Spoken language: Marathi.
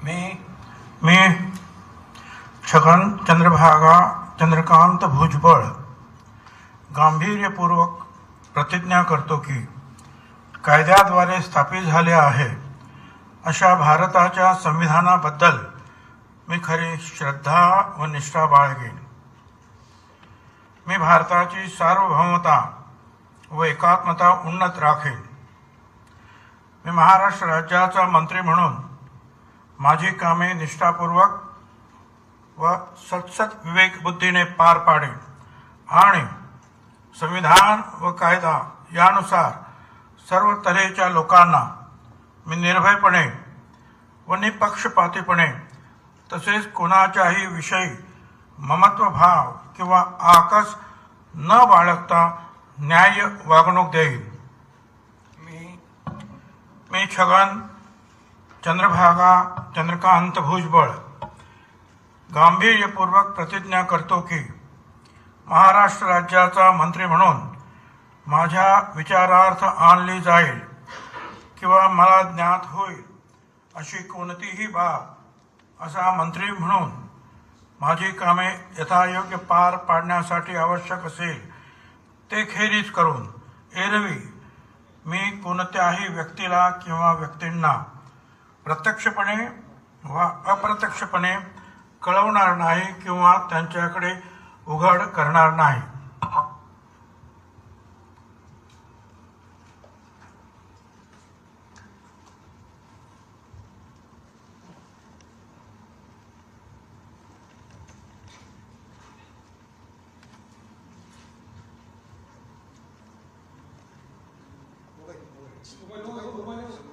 मी मी छगन चंद्रभागा चंद्रकांत भुजबळ गांभीर्यपूर्वक प्रतिज्ञा करतो की कायद्याद्वारे स्थापित झाले आहे अशा भारताच्या संविधानाबद्दल मी खरी श्रद्धा व निष्ठा बाळगेन. मी भारताची सार्वभौमता व एकात्मता उन्नत राखेन. मी महाराष्ट्र राज्याचा मंत्री म्हणून माझी कामे निष्ठापूर्वक व सतसत विवेकबुद्धीने पार पाडेन आणि संविधान व कायदा यानुसार सर्व तऱ्हेच्या लोकांना मी निर्भयपणे व निपक्षपातीपणे तसेच कोणाच्याही विषयी ममत्वभाव किंवा आकस न बाळगता न्याय्य वागणूक देईन. मी छगन चंद्रभागा चंद्रकांत भुजबळ गांभीर्यपूर्वक प्रतिज्ञा करतो की महाराष्ट्र राज्याचा मंत्री म्हणून माझ्या विचारार्थ आणली जाईल किंवा मला ज्ञात होईल अशी कोणतीही बाब असा मंत्री म्हणून माझी कामे यथायोग्य पार पाडण्यासाठी आवश्यक असेल ते खेरीज करून एरवी मी कोणत्याही व्यक्तीला किंवा व्यक्तींना प्रत्यक्षपणे वा अप्रत्यक्षपणे कळवणार नाही किंवा त्यांच्याकडे उघड करणार नाही. मोबाईल